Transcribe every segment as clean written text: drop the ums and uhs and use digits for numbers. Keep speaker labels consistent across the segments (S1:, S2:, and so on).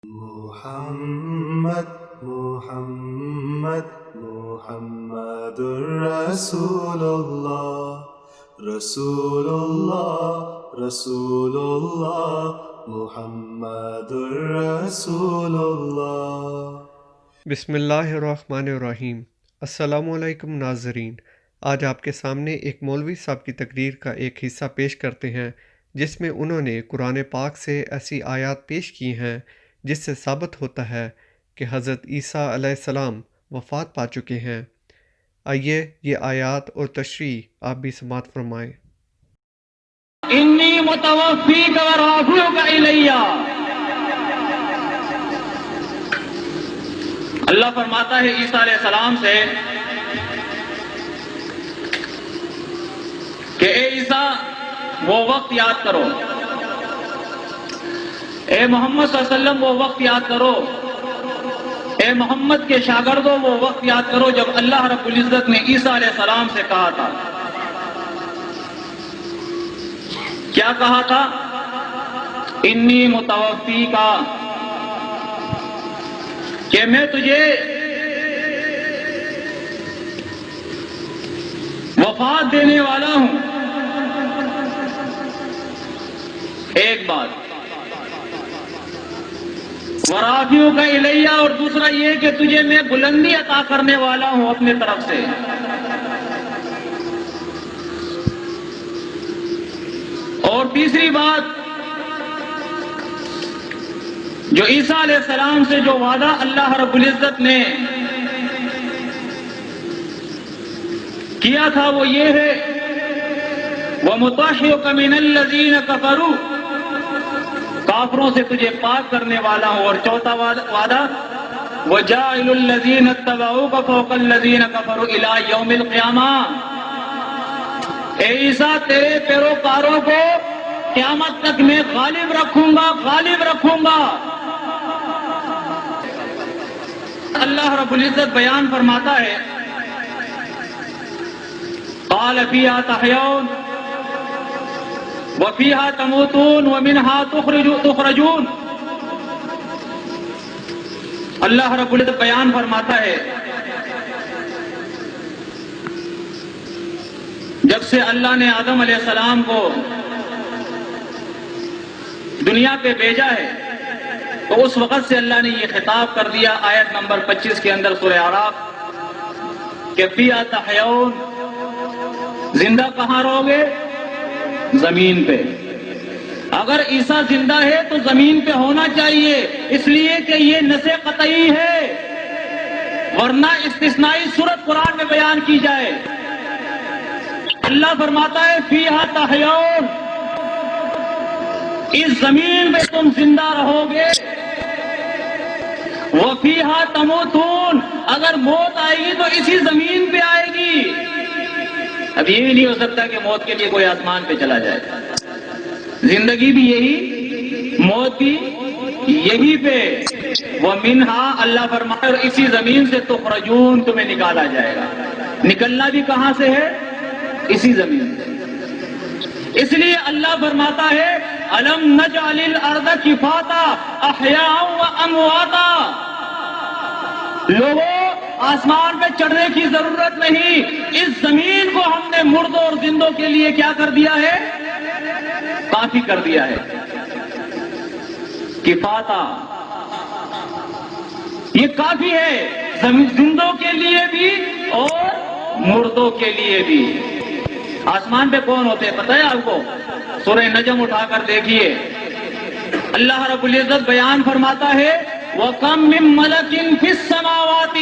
S1: محمد محمد محمد رسول اللہ رسول اللہ رسول اللہ محمد رسول اللہ۔
S2: بسم اللہ الرحمن الرحیم۔ السلام علیکم ناظرین، آج آپ کے سامنے ایک مولوی صاحب کی تقریر کا ایک حصہ پیش کرتے ہیں جس میں انہوں نے قرآن پاک سے ایسی آیات پیش کی ہیں جس سے ثابت ہوتا ہے کہ حضرت عیسیٰ علیہ السلام وفات پا چکے ہیں۔ آئیے یہ آیات اور تشریح آپ بھی سماعت فرمائیں۔
S3: انی متوفیک و رافعک الی، اللہ فرماتا ہے عیسیٰ علیہ السلام سے کہ اے عیسیٰ وہ وقت یاد کرو، اے محمد صلی اللہ علیہ وسلم وہ وقت یاد کرو، اے محمد کے شاگردوں وہ وقت یاد کرو جب اللہ رب العزت نے عیسیٰ علیہ السلام سے کہا تھا، کیا کہا تھا؟ انی متوفیک، کہ میں تجھے وفات دینے والا ہوں۔ ایک بات ورافعک الی، اور دوسرا یہ کہ تجھے میں بلندی عطا کرنے والا ہوں اپنے طرف سے۔ اور تیسری بات، جو عیسیٰ علیہ السلام سے جو وعدہ اللہ رب العزت نے کیا تھا وہ یہ ہے وَمُطَهِّرُكَ مِنَ الَّذِينَ كَفَرُوا، کافروں سے تجھے پاک کرنے والا ہوں۔ اور چوتھا وعدہ وَجَاعِلُ الَّذِينَ اتَّبَعُوكَ فَوْقَ الَّذِينَ كَفَرُوا إِلَىٰ يَوْمِ الْقِيَامَةِ، اے عیسیٰ تیرے پیروکاروں کو قیامت تک میں غالب رکھوں گا، غالب رکھوں گا۔ اللہ رب العزت بیان فرماتا ہے قال فیہا تحیون وفیہا تموتون ومنہا تخرجون۔ اللہ رب العزت بیان فرماتا ہے جب سے اللہ نے آدم علیہ السلام کو دنیا پہ بھیجا ہے تو اس وقت سے اللہ نے یہ خطاب کر دیا آیت نمبر 25 کے اندر سورہ اعراف کہ فیہا تحیون، زندہ کہاں رہو گے؟ زمین پہ۔ اگر عیسیٰ زندہ ہے تو زمین پہ ہونا چاہیے، اس لیے کہ یہ نص قطعی ہے، ورنہ استثنائی صورت قرآن میں بیان کی جائے۔ اللہ فرماتا ہے فیہا تحیون، اس زمین پہ تم زندہ رہو گے، وفیہا تموتون، اگر موت آئے گی تو اسی زمین پہ آئے گی۔ اب یہ بھی نہیں ہو سکتا کہ موت کے لیے کوئی آسمان پہ چلا جائے، زندگی بھی یہی، موت بھی یہی پہ۔ وَمِنْهَا، اللہ فرمائے اور اسی زمین سے تخرجون، تمہیں نکالا جائے گا۔ نکلنا بھی کہاں سے ہے؟ اسی زمین سے۔ اس لیے اللہ فرماتا ہے أَلَمْ نَجْعَلِ الْأَرْضَ كِفَاتًا أَحْيَاءً وَأَمْوَاتًا، لوگوں آسمان پہ چڑھنے کی ضرورت نہیں، اس زمین کو ہم نے مردوں اور زندوں کے لیے کیا کر دیا ہے؟ کافی کر دیا ہے۔ کفاتا، یہ کافی ہے زندوں کے لیے بھی اور مردوں کے لیے بھی۔ آسمان پہ کون ہوتے ہیں پتہ ہے آپ کو؟ سورہ نجم اٹھا کر دیکھیے، اللہ رب العزت بیان فرماتا ہے وَكَم مِّن مَلَكٍ فِي السَّمَاوَاتِ،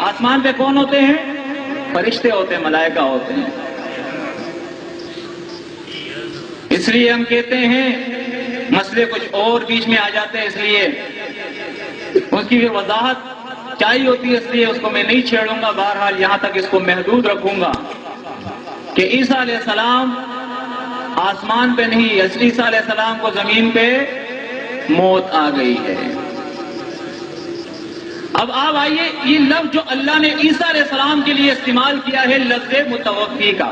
S3: آسمان پہ کون ہوتے ہیں؟ فرشتے ہوتے ہیں، ملائکہ ہوتے ہیں۔ اس لیے ہم کہتے ہیں مسئلے کچھ اور بیچ میں آ جاتے ہیں، اس لیے اس کی پھر وضاحت چاہیے ہوتی ہے، اس لیے اس کو میں نہیں چھیڑوں گا۔ بہرحال یہاں تک اس کو محدود رکھوں گا کہ عیسیٰ علیہ السلام آسمان پہ نہیں، عیسیٰ علیہ السلام کو زمین پہ موت آ گئی ہے۔ اب آپ آئیے، یہ لفظ جو اللہ نے عیسیٰ علیہ السلام کے لیے استعمال کیا ہے لفظ متوفی کا،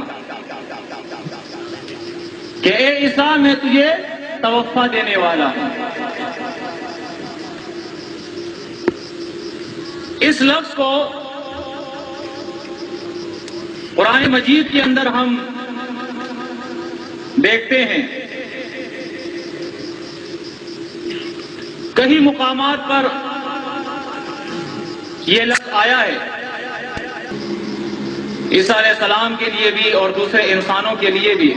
S3: کہ اے عیسیٰ میں تجھے توفیٰ دینے والا ہوں۔ اس لفظ کو قرآن مجید کے اندر ہم دیکھتے ہیں کئی مقامات پر یہ لفظ آیا ہے، عیسیٰ علیہ السلام کے لیے بھی اور دوسرے انسانوں کے لیے بھی.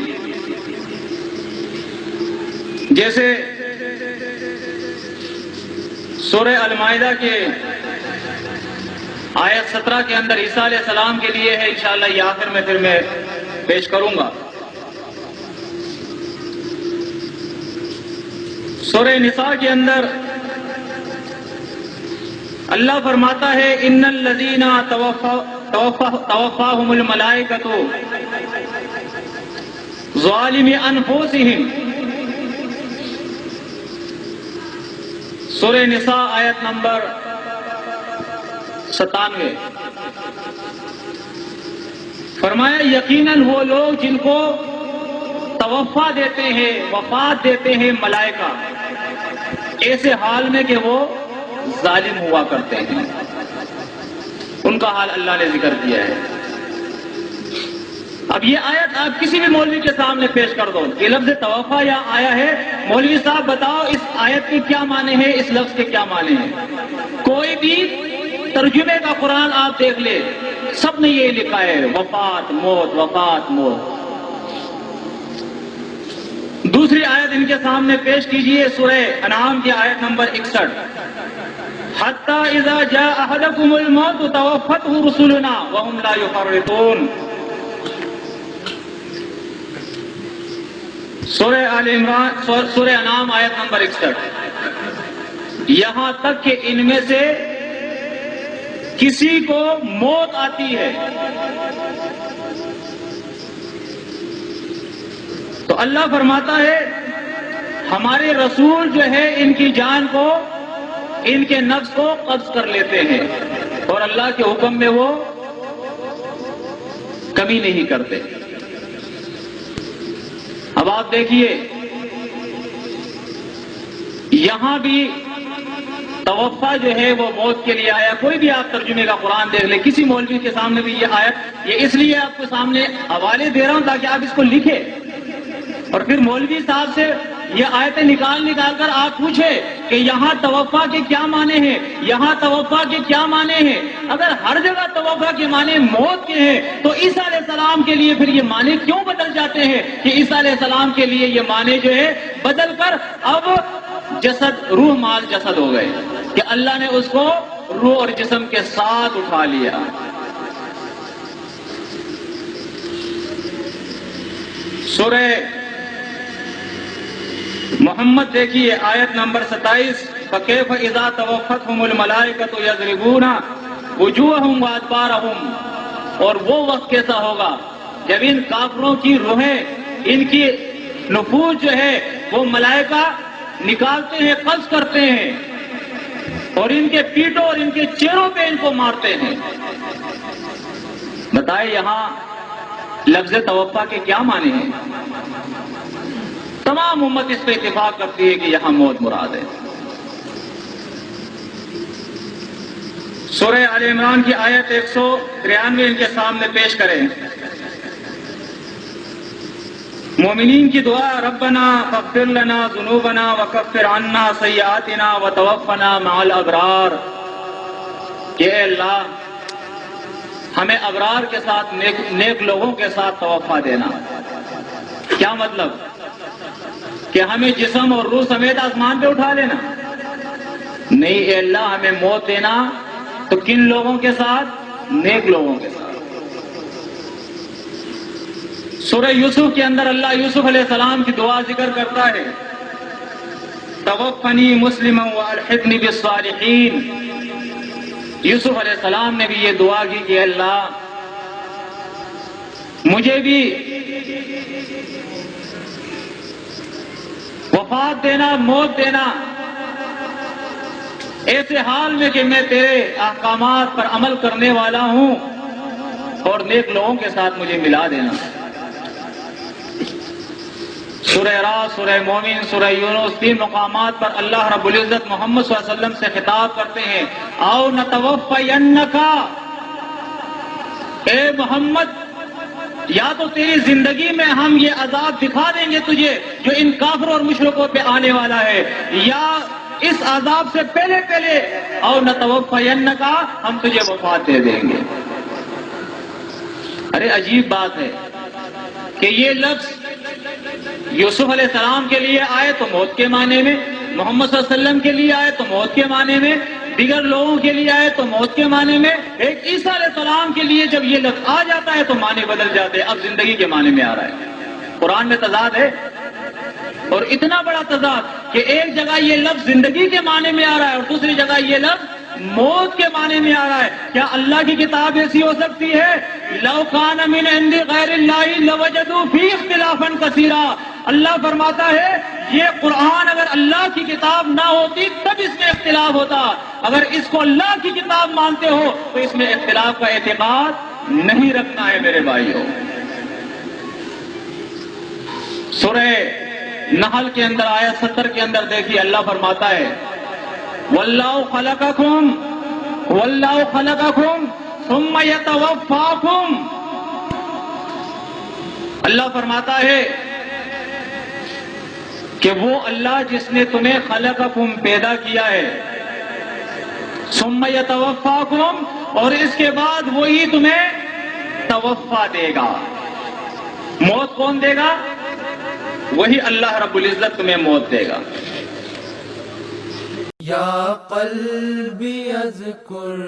S3: جیسے سورہ المائدہ کے آیت 17 کے اندر عیسیٰ علیہ السلام کے لیے ہے، انشاءاللہ یہ آخر میں پھر میں پیش کروں گا. سورہ نساء کے اندر اللہ فرماتا ہے ان الذین توفاہم الملائکۃ ظالمی انفسہم. سورہ نساء آیت نمبر 97. فرمایا یقیناً وہ لوگ جن کو توفا دیتے ہیں، وفات دیتے ہیں ملائکہ، ایسے حال میں کہ وہ ظالم ہوا کرتے ہیں، ان کا حال اللہ نے ذکر کیا ہے. اب یہ آیت آپ کسی بھی مولوی کے سامنے پیش کر دو، یہ لفظ توفا یا آیا ہے، مولوی صاحب بتاؤ اس آیت کے کیا معنی ہے، اس لفظ کے کیا معنی ہے. کوئی بھی ترجمے کا قرآن آپ دیکھ لے، سب نے یہ لکھا ہے وفات موت، وفات موت. دوسری آیت ان کے سامنے پیش کیجئے، سورہ انعام کی آیت نمبر 61. حتی اذا جاء احدکم الموت توفته رسلنا وهم لا یفرطون. سورہ آل عمران، سورہ انعام آیت نمبر 61. یہاں تک کہ ان میں سے کسی کو موت آتی ہے تو اللہ فرماتا ہے ہمارے رسول جو ہے ان کی جان کو، ان کے نفس کو قبض کر لیتے ہیں اور اللہ کے حکم میں وہ کمی نہیں کرتے. اب آپ دیکھیے یہاں بھی توفا جو ہے وہ موت کے لیے آیا. کوئی بھی آپ ترجمے کا قرآن دیکھ لیں، کسی مولوی کے سامنے بھی یہ آیت، یہ اس لیے آپ کو سامنے حوالے دے رہا ہوں تاکہ آپ اس کو لکھیں اور پھر مولوی صاحب سے یہ آیتیں نکال کر آپ پوچھیں کہ یہاں توفا کے کیا معنی ہیں، یہاں توفا کے کیا معنی ہیں. اگر ہر جگہ توفا کے معنی موت کے ہیں تو عیسیٰ علیہ السلام کے لیے پھر یہ معنی کیوں بدل جاتے ہیں کہ عیسیٰ علیہ السلام کے لیے یہ معنی جو ہے بدل کر اب جسد، روح مال جسد ہو گئے کہ اللہ نے اس کو روح اور جسم کے ساتھ اٹھا لیا. سورہ محمد دیکھیے آیت نمبر 27. فَكَيْفَ إِذَا تَوَفَّتْهُمُ الْمَلَائِكَةُ يَضْرِبُونَ وُجُوهَهُمْ وَأَدْبَارَهُمْ. اور وہ وقت کیسا ہوگا جب ان کافروں کی روحیں، ان کی نفوس جو ہے وہ ملائکہ نکالتے ہیں، قبض کرتے ہیں اور ان کے پیٹوں اور ان کے چہروں پہ ان کو مارتے ہیں. بتائیں یہاں لفظ توفا کے کیا معنی ہیں؟ تمام امت اس پہ اتفاق کرتی ہے کہ یہاں موت مراد ہے. سورہ آل عمران کی آیت 193 ان کے سامنے پیش کریں. مومنین کی دعا ربنا فاغفر لنا ذنوبنا وکفر عنا سیئاتنا وتوفنا مع الابرار. کہ اے اللہ ہمیں ابرار کے ساتھ، نیک لوگوں کے ساتھ توفا دینا. کیا مطلب؟ کہ ہمیں جسم اور روح سمیت آسمان پہ اٹھا لینا؟ نہیں، اے اللہ ہمیں موت دینا تو کن لوگوں کے ساتھ؟ نیک لوگوں کے ساتھ. سورہ یوسف کے اندر اللہ یوسف علیہ السلام کی دعا ذکر کرتا ہے توفنی مسلما والحقنی بالصالحین. یوسف علیہ السلام نے بھی یہ دعا کی کہ اللہ مجھے بھی وفات دینا، موت دینا ایسے حال میں کہ میں تیرے احکامات پر عمل کرنے والا ہوں اور نیک لوگوں کے ساتھ مجھے ملا دینا. سورہ راس، سورہ مومن، سورہ یونس، 3 مقامات پر اللہ رب العزت محمد صلی اللہ علیہ وسلم سے خطاب کرتے ہیں، او نتوفینک، اے محمد یا تو تیری زندگی میں ہم یہ عذاب دکھا دیں گے تجھے جو ان کافروں اور مشرکوں پہ آنے والا ہے، یا اس عذاب سے پہلے پہلے او نتوفینک، ہم تجھے وفات دے دیں گے۔ ارے عجیب بات ہے کہ یہ لفظ یوسف علیہ السلام کے لیے آئے تو موت کے معنی میں، محمد صلی اللہ علیہ وسلم کے لیے آئے تو موت کے معنی میں، دیگر لوگوں کے لیے آئے تو موت کے معنی میں، ایک عیسیٰ علیہ السلام کے لیے جب یہ لفظ آ جاتا ہے تو معنی بدل جاتے ہیں، اب زندگی کے معنی میں آ رہا ہے۔ قرآن میں تضاد ہے، اور اتنا بڑا تضاد کہ ایک جگہ یہ لفظ زندگی کے معنی میں آ رہا ہے اور دوسری جگہ یہ لفظ موت کے معنی میں آ رہا ہے۔ کیا اللہ کی کتاب ایسی ہو سکتی ہے؟ لو کان من عند غیر اللہ لوجدوا فی اختلافا کثیرا، اللہ فرماتا ہے یہ قرآن اگر اللہ کی کتاب نہ ہوتی تب اس میں اختلاف ہوتا، اگر اس کو اللہ کی کتاب مانتے ہو تو اس میں اختلاف کا اعتقاد نہیں رکھنا ہے میرے بھائیوں۔ سورہ نحل کے اندر آیت 70 کے اندر دیکھیے اللہ فرماتا ہے واللہ خلقکم ثم یتوفاکم، اللہ فرماتا ہے کہ وہ اللہ جس نے تمہیں خلقکم پیدا کیا ہے، ثم یتوفاکم، اور اس کے بعد وہی تمہیں توفا دے گا۔ موت کون دے گا؟ وہی اللہ رب العزت تمہیں موت دے گا۔
S4: یا قلبی اذکر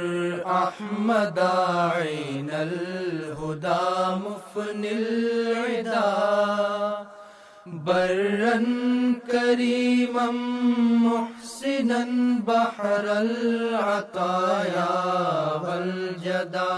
S4: احمد عین الہدی مفن العدا، برًا کریما محسنا بحر العطایا والجدا۔